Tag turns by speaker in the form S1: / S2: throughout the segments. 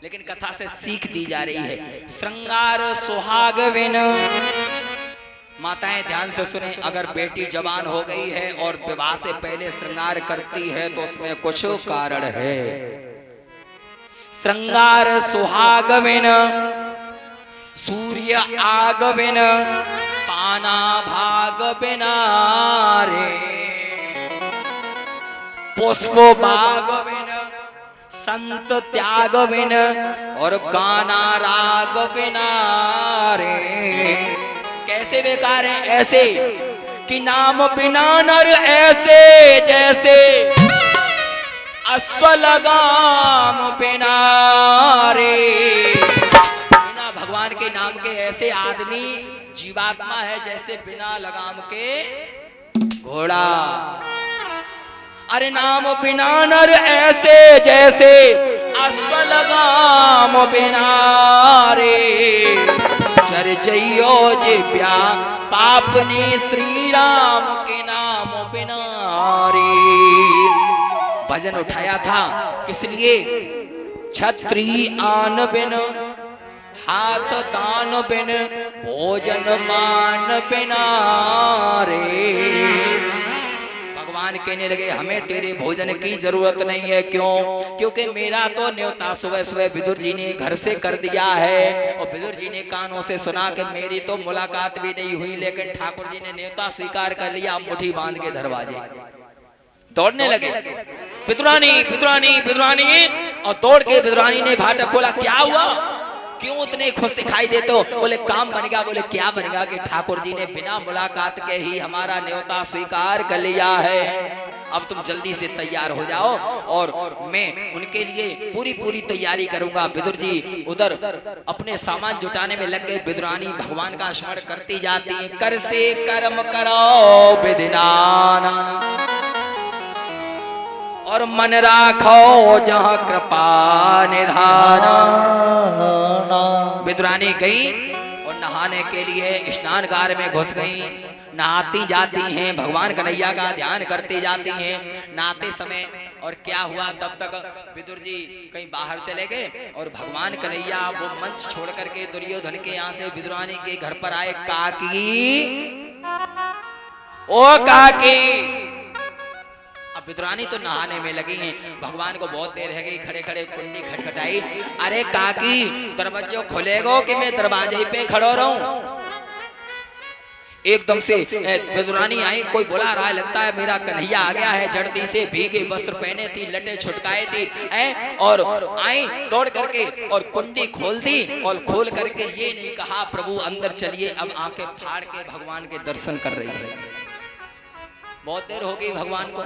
S1: लेकिन कथा से सीख दी जा रही है। श्रृंगार सुहाग बिन, माताएं ध्यान से सुने, अगर बेटी जवान हो गई है और विवाह से पहले श्रृंगार करती है तो उसमें कुछ कारण है। श्रृंगार सुहाग बिन, सूर्य आग बिन, पाना भाग बिना रे, पुष्प बाग बिन, संत त्याग बिन, और गाना राग बिना रे। कैसे बेकार है? ऐसे कि नाम बिना नर ऐसे जैसे अश्व लगाम बिना रे। बिना भगवान के नाम के ऐसे आदमी जीवात्मा है जैसे बिना लगाम के घोड़ा। अरे नाम बिना नर ऐसे जैसे अश्व लगाम बिना रे। चर जइयो जिव्या पापनी श्री राम के नाम बिना रे। भजन उठाया था किस लिए? छत्री आन बिन, हाथ दान बिन, भोजन मान बिना रे। भगवान कहने लगे हमें तेरे भोजन की जरूरत नहीं है। क्यों? क्योंकि मेरा तो न्योता सुबह सुबह विदुर जी ने घर से कर दिया है, और विदुर जी ने कानों से सुना कि मेरी तो मुलाकात भी नहीं हुई, लेकिन ठाकुर जी ने न्योता स्वीकार कर लिया। मुट्ठी बांध के दरवाजे दौड़ने लगे, विदुरानी विदुरानी विदुरानी, और दौड़ के विदुरानी ने फाटक खोला। क्या हुआ? क्यों इतने खुश दिखाई देते हो? बोले काम बन गया। बोले क्या बन गया? कि ठाकुर जी ने बिना मुलाकात के ही हमारा न्योता स्वीकार कर लिया है। अब तुम जल्दी से तैयार हो जाओ और मैं उनके लिए पूरी तैयारी करूंगा। विदुर जी उधर अपने सामान जुटाने में लग गए। विदुरानी भगवान का स्मरण करती जाती है। कर से कर्म करो विधिनाना, और मन राखो जहाँ कृपा निधाना। विदुरानी गई और नहाने के लिए स्नानगार में घुस गई। नहाती जाती हैं, भगवान कन्हैया का ध्यान करती जाती हैं नहाते समय। और क्या हुआ? तब तक विदुर जी कहीं बाहर चले गए और भगवान कन्हैया वो मंच छोड़ करके दुर्योधन के यहाँ से विदुरानी के घर पर आए। काकी, ओ काकी। अब विदुरानी तो नहाने में लगी हैं। भगवान को बहुत देर रह गई, खड़े खड़े कुंडी खटखटाई। अरे काकी, दरवाजा खुलेगो कि मैं दरवाजे पे खड़ो रहूं? एकदम से विदुरानी आई, कोई बुला रहा है, लगता है मेरा कन्हैया आ गया है। जल्दी से भीगे वस्त्र पहने थी, लटे छुटकाए थी, और आई दौड़ करके और कुंडी खोल दी। और खोल करके ये नहीं कहा प्रभु अंदर चलिए, अब आंखें फाड़ के भगवान के दर्शन कर रही है। बहुत देर हो गई भगवान को,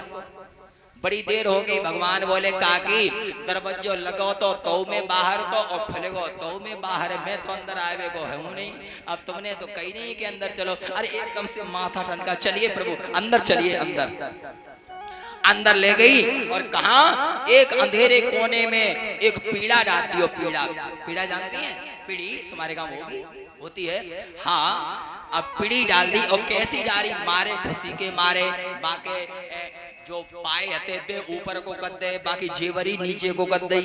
S1: बड़ी देर हो गई। भगवान बोले काकी, दरवाजो लगो तो में बाहर तो, और खुलेगो तो में बाहर। मैं तो अंदर आए को हूं नहीं, अब तुमने तो कही नहीं कि अंदर चलो। अरे एकदम से माथा ठनका, चलिए प्रभु अंदर चलिए। अंदर ले गई और कहा एक अंधेरे कोने में एक पीड़ा डालती हो। पीड़ा जानती है? पीड़ी तुम्हारे गांव होती है। हाँ, अब पीड़ी डाल दी। और कैसी डाली? मारे खुशी के मारे, बाके जो पाए हते पे ऊपर को कर दे, बाकी जेवरी नीचे को कर दे।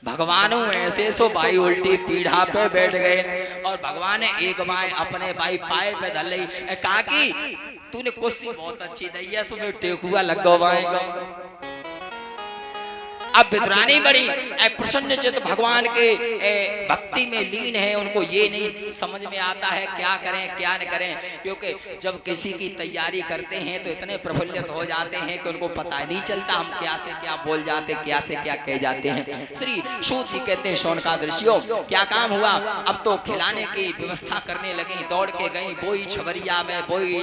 S1: भगवान ऐसे सो भाई उल्टी पीढ़ा पे बैठ गए और भगवान ने एक बार अपने भाई पाए पे धर ली। काकी, तूने कुर्सी बहुत अच्छी दी है, सुबह टेकुआ लगवाएगा। अब विदुरानी बड़ी प्रसन्न चित्त भगवान के भक्ति में लीन है। उनको ये नहीं समझ में आता है क्या करें क्या न करें, क्योंकि जब किसी की तैयारी करते हैं तो इतने प्रफुल्लित हो जाते हैं कि उनको पता नहीं चलता हम क्या से क्या बोल जाते, क्या से क्या कह जाते हैं। श्री सूत जी कहते हैं शौनकादृशियों, क्या काम हुआ? अब तो खिलाने की व्यवस्था करने लगी। दौड़ के गई, बोई छबरिया में, बोई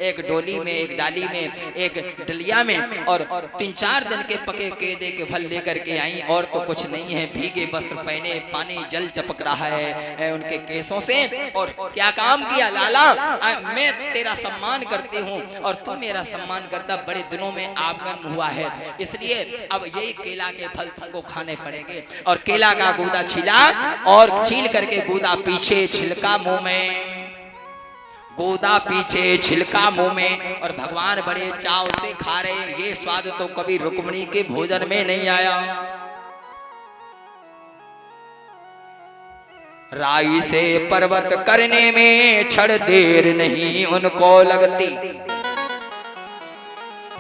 S1: एक डोली में, एक डाली में, एक डलिया में, और 3-4 दिन के पके केले के फल लेकर के आई। और तो कुछ नहीं है, भीगे वस्त्र पहने, पानी जल टपक रहा है उनके केसों से। और क्या काम किया? लाला, मैं तेरा सम्मान करती हूँ और तू मेरा सम्मान करता। बड़े दिनों में आगमन हुआ है, इसलिए अब यही केला के फल तुमको खाने पड़ेंगे। और केला का गूदा छिला और छील करके गूदा पीछे, छिलका मुंह में, गोदा पीछे, छिलका मुंह में। और भगवान बड़े चाव से खा रहे। ये स्वाद तो कभी रुक्मिणी के भोजन में नहीं आया। राई से पर्वत करने में क्षण देर नहीं उनको लगती।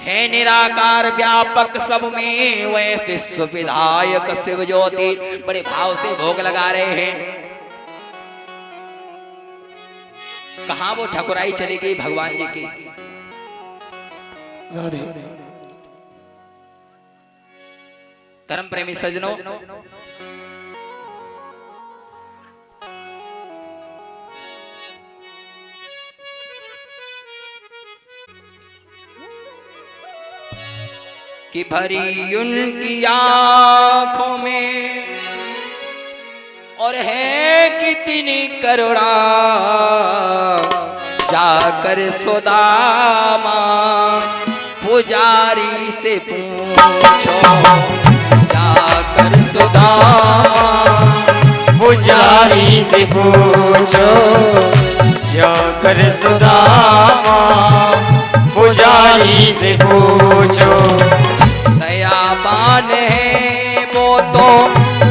S1: है निराकार व्यापक सब में वह विश्व विधायक शिव ज्योति। बड़े भाव से भोग लगा रहे हैं। कहां वो ठकुराई चली गई भगवान जी की। धर्म प्रेमी सज्जनों, कि भरी उनकी आंखों में और है कितनी करुणा, जाकर सुदामा पुजारी से पूछो, जाकर सुदामा
S2: पुजारी से पूछो, जाकर सुदामा पुजारी से पूछो।
S1: दयावान है वो तो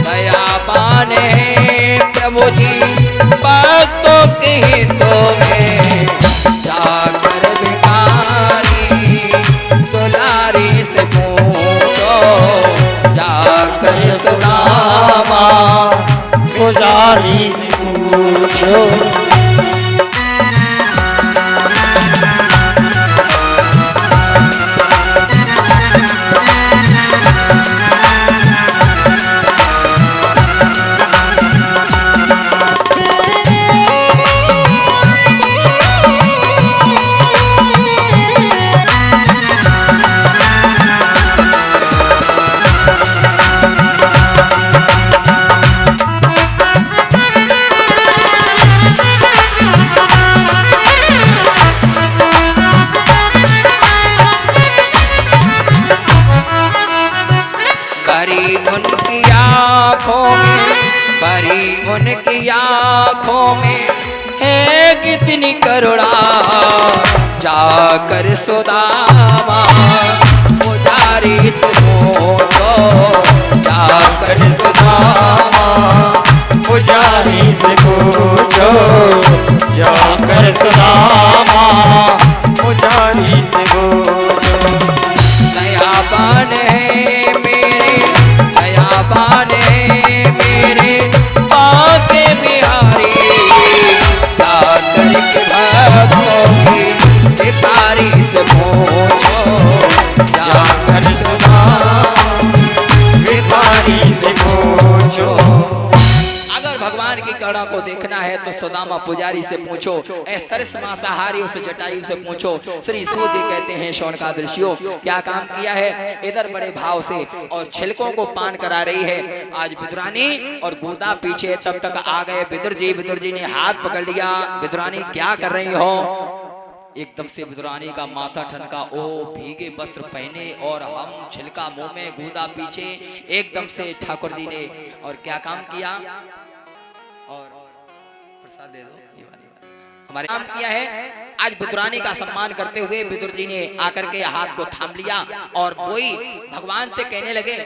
S1: दयावान है प्रभु जी, भक्तों के हितों में जाकर भिखारी दुलारी से पूछो, जाकर सुदामा
S2: पुजारी से पूछो।
S1: उनकी आंखों में है कितनी करुणा, जाकर सुदामा पुजारी से पूछो, जाकर सुदामा
S2: पुजारी से पूछो, जाकर सुदामा पुजारी से पूछो।
S1: दयावान है मेरे, दयावान है मेरे बाके बिहारी, जाकर भक्तों की भिखारी से पूछो, जाकर सुदामा
S2: भिखारी से पूछो।
S1: अगर भगवान की करुणा को देखना है तो सुदामा पुजारी से पूछो, ऐ सरस मांसाहारी उस जटायु से पूछो। श्री सूत जी कहते हैं शौनकादृशियों क्या काम किया है। इधर बड़े भाव से और छिलकों को पान करा रही है। आज विदुरानी और गोदा पीछे, तब तक आ गए विदुर जी। विदुर जी ने हाथ पकड़ लिया, विदुरानी क्या कर रही हो। एकदम से विदुरानी का माथा ठनका, ओ भीगे वस्त्र पहने और हम छिलका मुंह में गोदा पीछे। एकदम से ठाकुर जी ने और क्या काम किया, और प्रसाद दे दो ये वाली हमारे काम किया है। आज विदुरानी का सम्मान करते हुए विदुर जी ने आकर के हाथ को थाम लिया और वही भगवान से कहने लगे,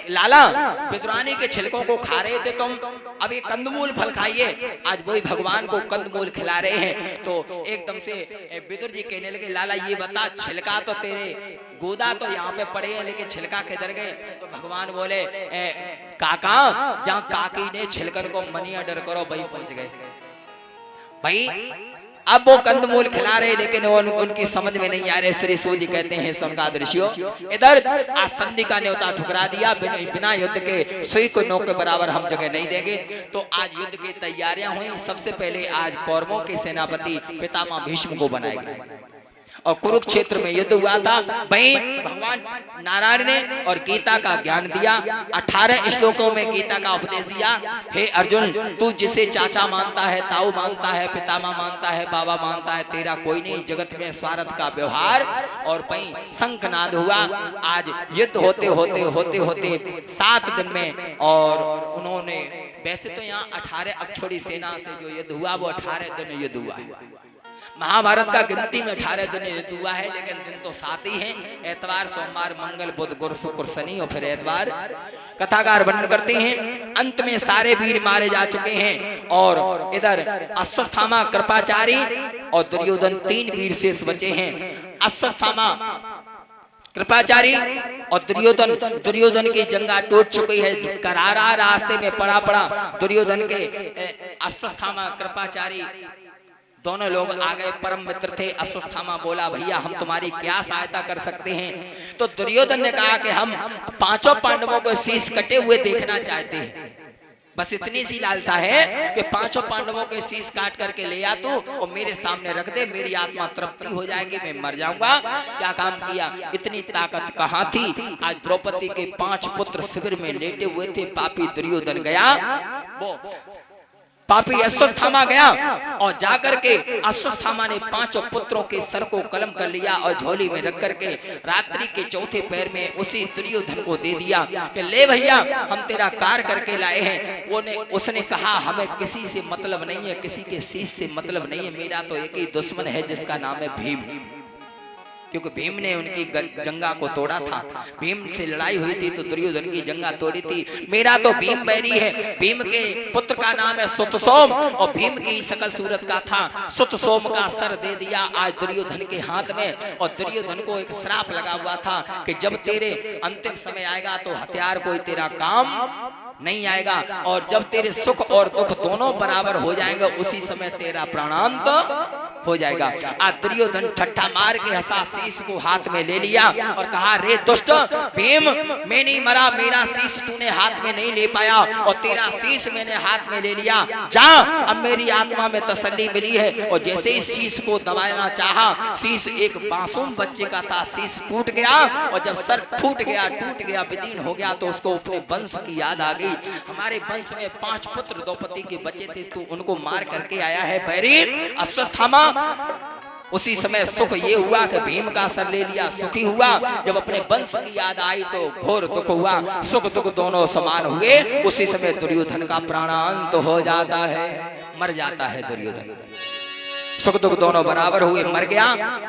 S1: लाला विदुरानी के छिलकों को खा रहे थे तुम, अब ये कंदमूल फल खाइए। आज वही भगवान को कंदमूल खिला रहे हैं। तो एकदम से विदुर जी कहने लगे, लाला ये बता, छिलका तो तेरे गोदा तो यहाँ पे पड़े हैं लेकिन छिलका किधर गए। तो भगवान बोले, काका जहाँ काकी ने छिलकन को मनिया डर करो वही पहुंच गए। भाई अब वो कंदमूल खिला रहे लेकिन उनकी समझ में नहीं आ रहे। श्री सूत जी कहते हैं शौनकादृशियों, इधर आज संधि का न्योता ठुकरा दिया। बिना युद्ध के सुई को नोक के बराबर हम जगह नहीं देंगे। तो आज युद्ध की तैयारियां हुई। सबसे पहले आज कौरवों के सेनापति पितामह भीष्म को बनाए गए और कुरुक्षेत्र में युद्ध हुआ था। वहीं भगवान नारायण ने और गीता का ज्ञान दिया। 18 श्लोकों में गीता का उपदेश दिया। हे अर्जुन, तू जिसे चाचा मानता है, ताऊ मानता है, पितामह मानता है, बाबा मानता है, तेरा कोई नहीं। जगत में स्वार्थ का व्यवहार। और वहीं शंखनाद हुआ। आज युद्ध होते होते होते होते 7 दिन में, और उन्होंने वैसे तो यहाँ 18 अक्षौड़ी सेना से जो युद्ध हुआ वो 18 दिन युद्ध हुआ है। महाभारत का गिनती में 18 दिन युद्ध हुआ है, लेकिन दिन तो 7 ही हैं। एतवार, सोमवार, मंगल, बुध, गुरु, शुक्र, शनि और फिर एतवार। कथाकार वर्णन करते हैं अंत में सारे वीर मारे जा चुके हैं और इधर अश्वत्थामा, कृपाचारी और दुर्योधन 3 वीर शेष बचे हैं। अश्वत्थामा, कृपाचारी और दुर्योधन की जंगा टूट चुकी है, करारा रास्ते में पड़ा दुर्योधन के। अश्वत्थामा, कृपाचारी दोनों लोग आ गए, परम मित्र थे। अश्वत्थामा बोला, भैया हम तुम्हारी क्या सहायता कर सकते हैं? तो दुर्योधन ने कहा कि हम 5 पांडवों को शीश कटे हुए देखना चाहते हैं। बस इतनी सी लालसा है कि 5 पांडवों के शीश काट करके ले आ तू और मेरे सामने रख दे, मेरी आत्मा तृप्ति हो जाएगी, मैं मर जाऊंगा। क्या काम किया? इतनी ताकत कहाँ थी? आज द्रौपदी के 5 पुत्र शिविर में लेटे हुए थे। पापी दुर्योधन गया, वो पापी अश्वत्थामा गया और जाकर के अश्वत्थामा ने 5 पुत्रों के सर को कलम कर लिया और झोली में रख करके रात्रि के चौथे पैर में उसी दुर्योधन को दे दिया कि ले भैया हम तेरा कार्य करके लाए हैं। उसने कहा हमें किसी से मतलब नहीं है, किसी के शीश से मतलब नहीं है, मेरा तो एक ही दुश्मन है जिसका नाम है भीम। क्योंकि भीम ने उनकी जंगा को तोड़ा था, भीम से लड़ाई हुई थी तो दुर्योधन की जंगा तोड़ी थी। मेरा तो भीम बैरी है। भीम के पुत्र का नाम है सुतसोम और भीम की शकल सूरत का था। सुतसोम का सर दे दिया आज दुर्योधन के हाथ में। और दुर्योधन को एक श्राप लगा हुआ था कि जब तेरे अंतिम समय आएगा तो हथियार कोई तेरा काम नहीं आएगा और जब तेरे सुख और दुख दोनों बराबर हो जाएंगे उसी समय तेरा प्राणांत हो जाएगा। आज दुर्योधन ठट्ठा मार के हंसा, शीश को हाथ में ले लिया और कहा, रे दुष्ट भीम, मैं नहीं मरा, मेरा शीश तूने हाथ में नहीं ले पाया और तेरा शीश मैंने हाथ में ले लिया। जा, अब मेरी आत्मा में तसल्ली मिली है। और जैसे ही शीश को दबाना चाहा, शीश एक मासूम बच्चे का था, शीश टूट गया और जब सर टूट गया विदीन हो गया तो उसको अपने वंश की याद आ गई। हमारे वंश में 5 पुत्र द्रौपदी के बचे थे, तू उनको मार करके आया है बैरी अश्वत्थामा। उसी समय सुख ये हुआ कि भीम का सर ले लिया, सुखी हुआ। जब अपने वंश की याद आई तो घोर दुख हुआ, सुख दुख दोनों समान हुए। उसी समय दुर्योधन का प्राणांत हो जाता है, मर जाता है दुर्योधन। सुख दुख दोनों बराबर हुए, मर गया।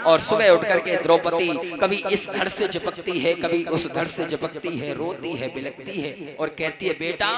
S1: और सुबह उठ करके द्रौपदी कभी इस धड़ से चिपकती है, कभी उस धड़ से चिपकती है, रोती है, बिलकती है और कहती है, बेटा